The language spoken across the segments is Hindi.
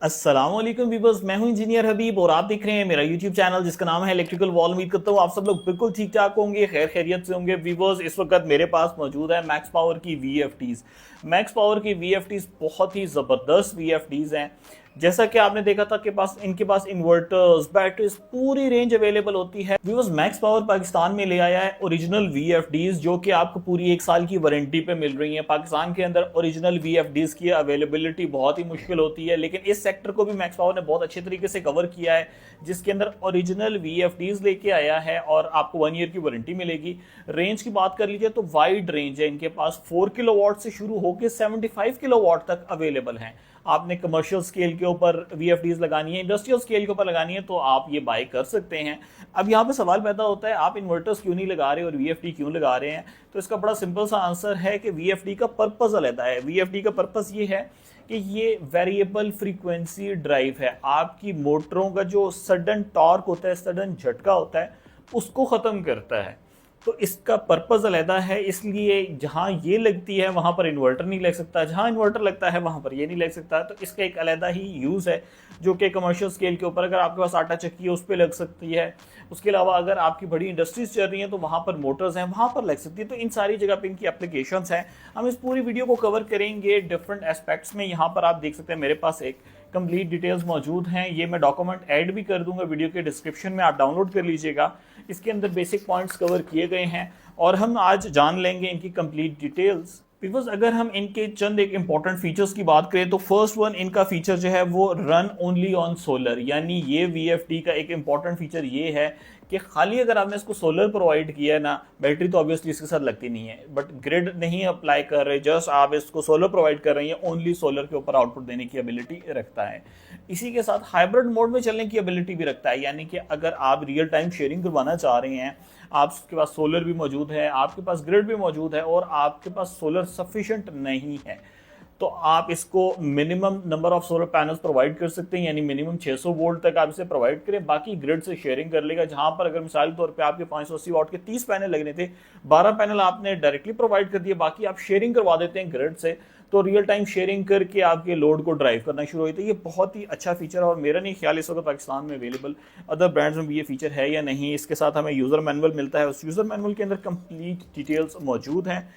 अस्सलामुअलैकुम वीवर्स, मैं हूं इंजीनियर हबीब और आप देख रहे हैं मेरा यूट्यूब चैनल जिसका नाम है इलेक्ट्रिकल वॉल। उम्मीद करता हूं आप सब लोग बिल्कुल ठीक ठाक होंगे, खैर खैरियत से होंगे। वीवर्स, इस वक्त मेरे पास मौजूद है मैक्स पावर की वीएफटीज। मैक्स पावर की वीएफटीज बहुत ही ज़बरदस्त वीएफटीज हैं। जैसा कि आपने देखा था कि इनके पास इन्वर्टर्स, बैटरीज, पूरी रेंज अवेलेबल होती है। व्यूअर्स, मैक्स पावर पाकिस्तान में ले आया है ओरिजिनल वीएफडीज जो कि आपको पूरी 1 साल की वारंटी पे मिल रही है। पाकिस्तान के अंदर ओरिजिनल वीएफडीज की अवेलेबिलिटी बहुत ही मुश्किल होती है, लेकिन इस सेक्टर को भी मैक्स पावर ने बहुत अच्छे तरीके से कवर किया है, जिसके अंदर ओरिजिनल वीएफडीज लेके आया है और आपको 1 ईयर की वारंटी मिलेगी। रेंज की बात कर लीजिए तो वाइड रेंज है, इनके पास 4 किलोवाट से शुरू होकर 75 किलोवाट तक अवेलेबल है। आपने कमर्शियल स्केल के ऊपर वीएफडीज लगानी है, इंडस्ट्रियल स्केल के ऊपर लगानी है, तो आप ये बाय कर सकते हैं। अब यहाँ पे सवाल पैदा होता है, आप इन्वर्टर्स क्यों नहीं लगा रहे और वीएफडी क्यों लगा रहे हैं? तो इसका बड़ा सिंपल सा आंसर है कि वीएफडी का पर्पस अलग है। वीएफडी का पर्पस ये है कि ये वेरिएबल फ्रीक्वेंसी ड्राइव है। आपकी मोटरों का जो सडन टॉर्क होता है, सडन झटका होता है, उसको ख़त्म करता है। तो इसका पर्पस अलहदा है, इसलिए जहाँ ये लगती है वहाँ पर इन्वर्टर नहीं लग सकता, जहाँ इन्वर्टर लगता है वहाँ पर ये नहीं लग सकता। तो इसका एक अलहदा ही यूज़ है जो कि कमर्शियल स्केल के ऊपर अगर आपके पास आटा चक्की है उस पर लग सकती है। उसके अलावा अगर आपकी बड़ी इंडस्ट्रीज चल रही हैं तो वहाँ पर मोटर्स हैं, वहाँ पर लग सकती है। तो इन सारी जगह पर इनकी एप्लीकेशंस हैं। हम इस पूरी वीडियो को कवर करेंगे डिफरेंट एस्पेक्ट्स में। यहाँ पर आप देख सकते हैं मेरे पास एक कंप्लीट डिटेल्स मौजूद हैं। ये मैं डॉक्यूमेंट ऐड भी कर दूंगा वीडियो के डिस्क्रिप्शन में, आप डाउनलोड कर लीजिएगा। इसके अंदर बेसिक पॉइंट्स कवर किए गए हैं और हम आज जान लेंगे इनकी कंप्लीट डिटेल्स। बिकॉज अगर हम इनके चंद एक इंपॉर्टेंट फीचर्स की बात करें तो फर्स्ट वन, इनका फीचर जो है वो रन ओनली ऑन सोलर, यानी ये वीएफडी का एक इंपॉर्टेंट फीचर ये है कि खाली अगर आपने इसको सोलर प्रोवाइड किया है ना, बैटरी तो ऑब्वियसली इसके साथ लगती नहीं है, बट ग्रिड नहीं अप्लाई कर रहे, जस्ट आप इसको सोलर प्रोवाइड कर रही हैं, ओनली सोलर के ऊपर आउटपुट देने की एबिलिटी रखता है। इसी के साथ हाइब्रिड मोड में चलने की एबिलिटी भी रखता है, यानी कि अगर आप रियल टाइम शेयरिंग करवाना चाह रहे हैं, आपके पास सोलर भी मौजूद है, आपके पास ग्रिड भी मौजूद है और आपके पास सोलर सफिशिएंट नहीं है, तो आप इसको minimum number of solar panels provide कर सकते हैं, यानी मिनिमम 600 वोल्ट तक आप इसे प्रोवाइड करें, बाकी ग्रिड से शेयरिंग कर लेगा। जहां पर अगर मिसाल के तौर पे आपके 580 वाट के 30 पैनल लगने थे, 12 पैनल आपने डायरेक्टली प्रोवाइड कर दिए, बाकी आप शेयरिंग करवा देते हैं ग्रिड से, तो रियल टाइम शेयरिंग करके आपके लोड को ड्राइव करना शुरू हुई। तो ये बहुत ही अच्छा फीचर है और मेरा नहीं ख्याल इस वक्त पाकिस्तान में अवेलेबल अदर ब्रांड्स में भी ये फीचर है या नहीं। इसके साथ हमें यूज़र मैनुअल मिलता है, उस यूज़र मैनुअल के अंदर कंप्लीट डिटेल्स मौजूद हैं।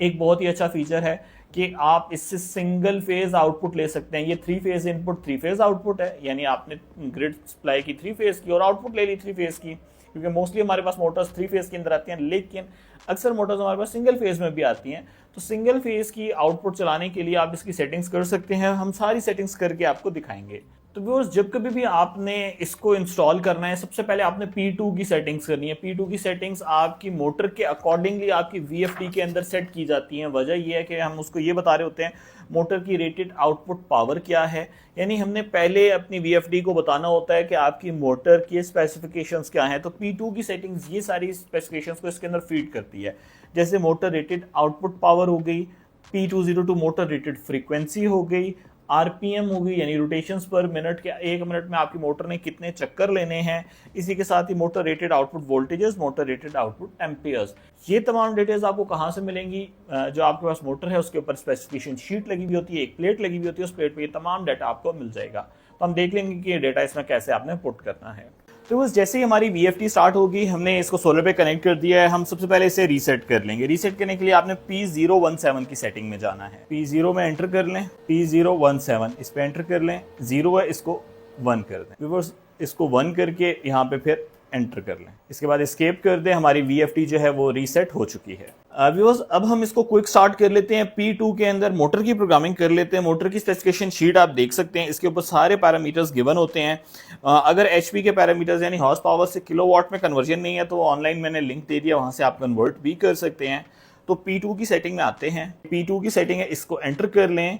एक बहुत ही अच्छा फीचर है कि आप इससे सिंगल फेज आउटपुट ले सकते हैं। ये 3 फेज इनपुट 3 फेज आउटपुट है, यानी आपने ग्रिड सप्लाई की 3 फेज की और आउटपुट ले ली 3 फेज की, क्योंकि मोस्टली हमारे पास मोटर्स 3 फेज के अंदर आती हैं, लेकिन अक्सर मोटर्स हमारे पास सिंगल फेज में भी आती हैं। तो सिंगल फेज की आउटपुट चलाने के लिए आप इसकी सेटिंग्स कर सकते हैं, हम सारी सेटिंग्स करके आपको दिखाएंगे। तो व्यूअर्स, जब कभी भी आपने इसको इंस्टॉल करना है, सबसे पहले आपने P2 की सेटिंग्स करनी है। P2 की सेटिंग्स आपकी मोटर के अकॉर्डिंगली आपकी VFD के अंदर सेट की जाती हैं। वजह यह है कि हम उसको ये बता रहे होते हैं मोटर की रेटेड आउटपुट पावर क्या है, यानी हमने पहले अपनी VFD को बताना होता है कि आपकी मोटर के स्पेसिफिकेशंस क्या हैं। तो P2 की सेटिंग्स ये सारी स्पेसिफिकेशंस को इसके अंदर फीड करती है। जैसे मोटर रेटेड आउटपुट पावर हो गई, P202 मोटर रेटेड फ्रीक्वेंसी हो गई, आरपीएम होगी यानी रोटेशंस पर मिनट के, 1 मिनट में आपकी मोटर ने कितने चक्कर लेने हैं। इसी के साथ ही motor rated output voltages, motor rated output amperes. ये तमाम डिटेल्स आपको कहाँ से मिलेंगी? जो आपके पास मोटर है उसके ऊपर स्पेसिफिकेशन शीट लगी हुई होती है, एक प्लेट लगी हुई होती है, उस प्लेट पर ये तमाम डाटा आपको मिल जाएगा। तो हम देख लेंगे कि ये डाटा इसमें कैसे आपने पुट करना है। तो बस जैसे ही हमारी VFD स्टार्ट होगी, हमने इसको सोलर पे कनेक्ट कर दिया है, हम सबसे पहले इसे रीसेट कर लेंगे। रीसेट करने के लिए आपने P017 की सेटिंग में जाना है। P0 में एंटर कर लें, P017 इस पे एंटर कर लें, 0 है इसको 1 कर दें। व्यूअर्स, इसको 1 करके यहाँ पे फिर एंटर कर लें, इसके बाद एस्केप कर दें। हमारी VFD जो है वो रीसेट हो चुकी है। व्यूअर्स, अब हम इसको क्विक स्टार्ट कर लेते हैं। P2 के अंदर मोटर की प्रोग्रामिंग कर लेते हैं। मोटर की स्पेसिफिकेशन शीट आप देख सकते हैं, इसके ऊपर सारे पैरामीटर्स गिवन होते हैं। अगर HP के पैरामीटर्स यानी हॉर्स पावर से किलोवाट में कन्वर्जन नहीं है तो ऑनलाइन मैंने लिंक दे दिया, वहाँ से आप कन्वर्ट भी कर सकते हैं। तो P2 की सेटिंग में आते हैं। P2 की सेटिंग है, इसको एंटर कर लें,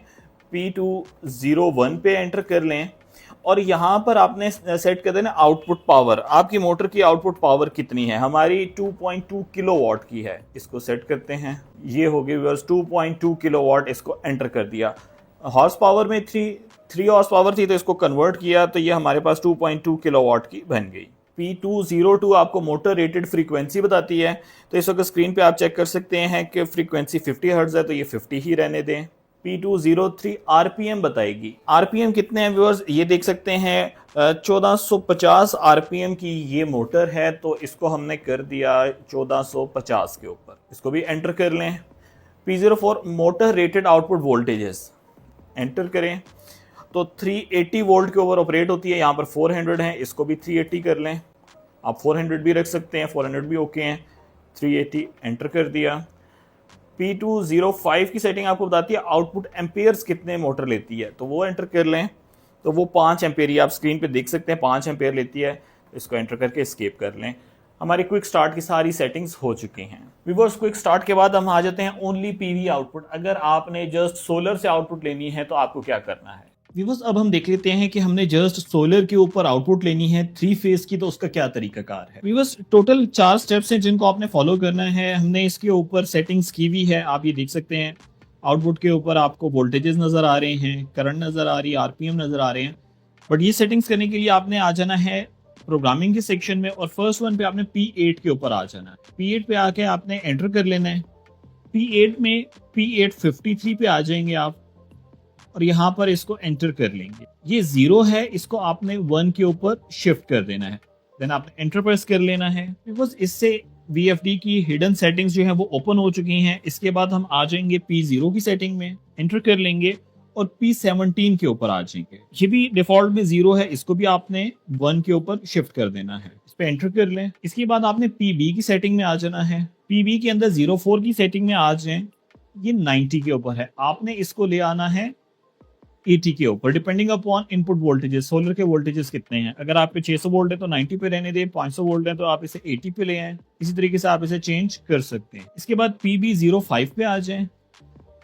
P201 पे एंटर कर लें और यहाँ पर आपने सेट कर देना आउटपुट पावर। आपकी मोटर की आउटपुट पावर कितनी है? हमारी 2.2 किलोवाट की है, इसको सेट करते हैं। ये हो गई व्यूअर्स 2.2 किलोवाट, इसको एंटर कर दिया। हॉर्स पावर में 3 हॉर्स पावर थी तो इसको कन्वर्ट किया, तो ये हमारे पास 2.2 किलोवाट की बन गई। P202 आपको मोटर रेटेड फ्रीक्वेंसी बताती है, तो इस वक्त स्क्रीन पे आप चेक कर सकते हैं कि फ्रीक्वेंसी 50 हर्ट्ज है, तो ये 50 ही रहने दें। P203 आरपीएम बताएगी। आरपीएम कितने हैं व्यूअर्स, ये देख सकते हैं 1450 आरपीएम की ये मोटर है, तो इसको हमने कर दिया 1450 के ऊपर, इसको भी एंटर कर लें। P04 motor rated output voltages enter करें, तो 380 वोल्ट के ऊपर ऑपरेट होती है, यहाँ पर 400 है, इसको भी 380 कर लें। आप 400 भी रख सकते हैं, 400 भी ओके हैं। 380 एंटर कर दिया। P205 की सेटिंग आपको बताती है आउटपुट एम्पेयर्स कितने मोटर लेती है, तो वो एंटर कर लें। तो वो 5 एम्पेयर, ये आप स्क्रीन पे देख सकते हैं 5 एम्पेयर लेती है, इसको एंटर करके एस्केप कर लें। हमारी क्विक स्टार्ट की सारी सेटिंग्स हो चुकी हैं। व्यूअर्स क्विक स्टार्ट के बाद हम आ जाते हैं ओनली पीवी आउटपुट। अगर आपने जस्ट सोलर से आउटपुट लेनी है तो आपको क्या करना है व्यूअर्स। अब हम देख लेते हैं कि हमने जस्ट सोलर के ऊपर आउटपुट लेनी है 3 फेज की, तो उसका क्या तरीकाकार है। व्यूअर्स टोटल 4 स्टेप्स हैं जिनको आपने फॉलो करना है। हमने इसके ऊपर सेटिंग्स की हुई है, आप ये देख सकते हैं। आउटपुट के ऊपर आपको वोल्टेजेस नजर आ रहे हैं, करंट नजर आ रही है, आरपीएम नजर आ रहे हैं। बट ये सेटिंग्स करने के लिए आपने आ जाना है प्रोग्रामिंग के सेक्शन में, और फर्स्ट वन पे आपने P8 के ऊपर आ जाना है। P8 पे आके आपने एंटर कर लेना है। P8 में P853 पे आ जाएंगे आप, और यहाँ पर इसको एंटर कर लेंगे। ये 0 है, इसको आपने 1 के ऊपर शिफ्ट कर देना है। देन आपने एंटर प्रेस कर लेना है। बिकॉज इससे VFD की हिडन सेटिंग्स जो है वो ओपन हो चुकी हैं। इसके बाद हम आ जाएंगे P0 की सेटिंग में, एंटर कर लेंगे और P17 के ऊपर आ जाएंगे। ये भी डिफॉल्ट में 0 है, इसको भी आपने 1 के ऊपर शिफ्ट कर देना है। इस पे एंटर कर लें। इसके बाद आपने PB की सेटिंग में आ जाना है। PB के अंदर 04 की सेटिंग में आ जाएं। ये 90 के ऊपर है, आपने इसको ले आना है 80 के ऊपर, depending upon input voltages. Solar के वोल्टेजेस कितने हैं, अगर आपके 600 वोल्ट है तो 90 पे रहने दें, 500 वोल्ट है तो आप इसे 80 पे ले आए। इसी तरीके से आप इसे चेंज कर सकते हैं। इसके बाद PB05 पे आ जाएं,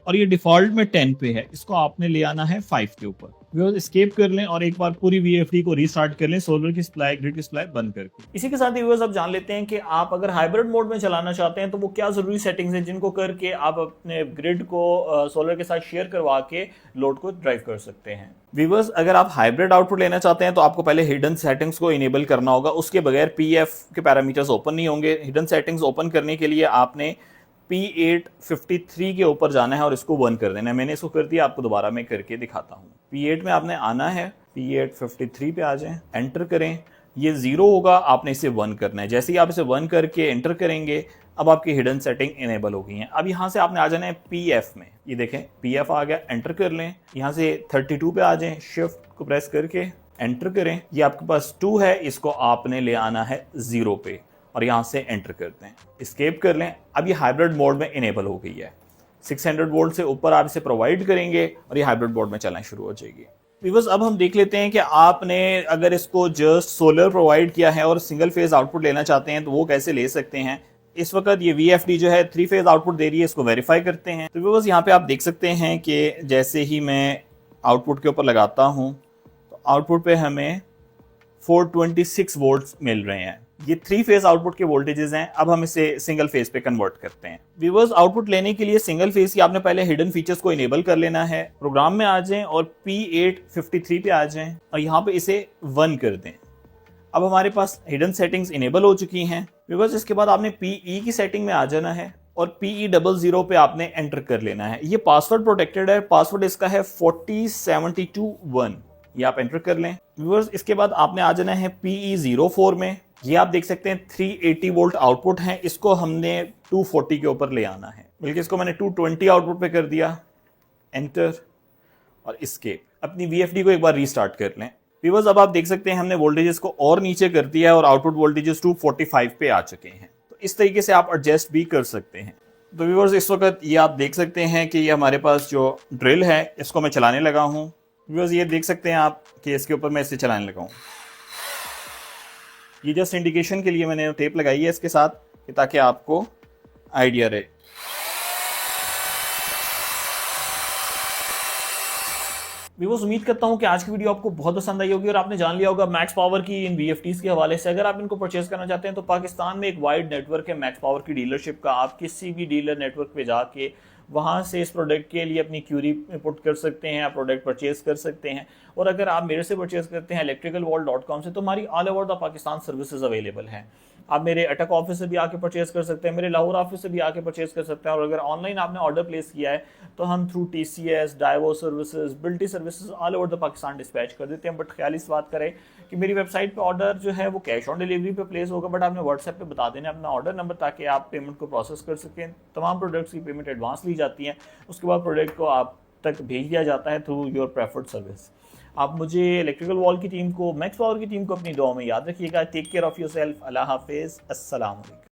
और ये डिफॉल्ट में 10 पे है, इसको आपने ले आना है 5 के ऊपर। एस्केप कर लें और एक बार पूरी VFD को रीस्टार्ट कर लें, सोलर की सप्लाई, ग्रिड की सप्लाई बंद करके। इसी के साथ ही व्यूअर्स अब जान लेते हैं कि आप अगर हाइब्रिड मोड में चलाना चाहते हैं तो वो क्या जरूरी सेटिंग्स हैं जिनको करके आप अपने ग्रिड को सोलर के साथ शेयर करवा के लोड को ड्राइव कर सकते हैं। व्यूअर्स अगर आप हाइब्रिड आउटपुट लेना चाहते हैं तो आपको पहले हिडन सेटिंग्स को इनेबल करना होगा, उसके बगैर PF के पैरामीटर्स ओपन नहीं होंगे। हिडन सेटिंग्स ओपन करने के लिए आपने P853 के ऊपर जाना है और इसको 1 कर देना है। मैंने इसको कर दिया, आपको दोबारा मैं करके दिखाता हूँ। P8 में आपने आना है, P853 पे आ जाएं, एंटर करें। ये 0 होगा, आपने इसे 1 करना है। जैसे ही आप इसे 1 करके एंटर करेंगे, अब आपकी हिडन सेटिंग इनेबल हो गई है। अब यहाँ से आपने आ जाना है PF में, ये देखें PF आ गया, एंटर कर लें। यहाँ से 32 पे आ जाएं, शिफ्ट को प्रेस करके एंटर करें। ये आपके पास 2 है, इसको आपने ले आना है 0 पे और यहाँ से एंटर करते हैं, एस्केप कर लें। अब ये हाइब्रिड मोड में इनेबल हो गई है। 600 वोल्ट से ऊपर आप इसे प्रोवाइड करेंगे और ये हाइब्रिड मोड में चलना शुरू हो जाएगी। व्यूअर्स अब हम देख लेते हैं कि आपने अगर इसको जस्ट सोलर प्रोवाइड किया है और सिंगल फेज आउटपुट लेना चाहते हैं तो वो कैसे ले सकते हैं। इस वक्त ये VFD जो है 3 फेज आउटपुट दे रही है, इसको वेरीफाई करते हैं। तो व्यूअर्स यहाँ पे आप देख सकते हैं कि जैसे ही मैं आउटपुट के ऊपर लगाता हूँ तो आउटपुट पे हमें 426 वोल्ट मिल रहे हैं। ये 3 फेज आउटपुट के वोल्टेजेस हैं। अब हम इसे सिंगल फेज पे कन्वर्ट करते हैं। व्यूअर्स आउटपुट लेने के लिए सिंगल फेज की आपने पहले हिडन फीचर्स को इनेबल कर लेना है। प्रोग्राम में आ जाएं और P853 पे आ जाएं और यहाँ पे इसे 1 कर दें। अब हमारे पास हिडन सेटिंग्स इनेबल हो चुकी हैं। व्यूअर्स इसके बाद आपने PE की सेटिंग में आ जाना है और PE00 पे आपने एंटर कर लेना है। ये पासवर्ड प्रोटेक्टेड है, पासवर्ड इसका है 40721, ये आप एंटर कर लें। व्यूअर्स इसके बाद आपने आ जाना है PE04 में। ये आप देख सकते हैं 380 वोल्ट आउटपुट है, इसको हमने 240 के ऊपर ले आना है, बल्कि इसको मैंने 220 आउटपुट पे कर दिया, एंटर और एस्केप। अपनी VFD को एक बार रीस्टार्ट कर लें। व्यूअर्स अब आप देख सकते हैं हमने वोल्टेजेस को और नीचे कर दिया है और आउटपुट वोल्टेजेस 245 पे आ चुके हैं। तो इस तरीके से आप एडजस्ट भी कर सकते हैं। तो व्यूअर्स इस वक्त ये आप देख सकते हैं कि ये हमारे पास जो ड्रिल है इसको मैं चलाने लगा हूँ। व्यूअर्स ये देख सकते हैं आप कि इसके ऊपर मैं इसे चलाने लगा हूँ। ये जस्ट इंडिकेशन के लिए मैंने टेप लगाई है इसके साथ कि ताकि आपको आइडिया रहे। व्यूअर्स उम्मीद करता हूं कि आज की वीडियो आपको बहुत पसंद आई होगी और आपने जान लिया होगा मैक्स पावर की इन VFDs के हवाले से। अगर आप इनको परचेज करना चाहते हैं तो पाकिस्तान में एक वाइड नेटवर्क है मैक्स पावर की डीलरशिप का। आप किसी भी डीलर नेटवर्क पे जाके वहाँ से इस प्रोडक्ट के लिए अपनी क्यूरी पुट कर सकते हैं, आप प्रोडक्ट परचेज कर सकते हैं और अगर आप मेरे से परचेज करते हैं electricalwall.com से, तो हमारी all over the Pakistan services available हैं। आप मेरे अटक ऑफिस से भी आके परचेज कर सकते हैं, मेरे लाहौर ऑफिस से भी आके परचेज कर सकते हैं। और अगर ऑनलाइन आपने ऑर्डर प्लेस किया है तो हम थ्रू TCS, डाइवो सर्विसेज, बिल्टी services all over the Pakistan dispatch कर देते हैं। बट ख्याल इस बात करें कि मेरी वेबसाइट पे ऑर्डर जो है वो कैश ऑन डिलीवरी पे प्लेस होगा, बट आपने व्हाट्सएप पे बता देना अपना ऑर्डर नंबर, ताकि आप पेमेंट को प्रोसेस कर सकें। तमाम प्रोडक्ट्स की पेमेंट एडवांस ली जाती है, उसके बाद प्रोडक्ट को आप तक भेज दिया जाता है थ्रू योर प्रेफर्ड सर्विस। आप मुझे इलेक्ट्रिकल वॉल की टीम को, मैक्स पावर की टीम को अपनी दुआ में याद रखिएगा। Take care of yourself. अल्लाह हाफिज़। अस्सलाम वालेकुम।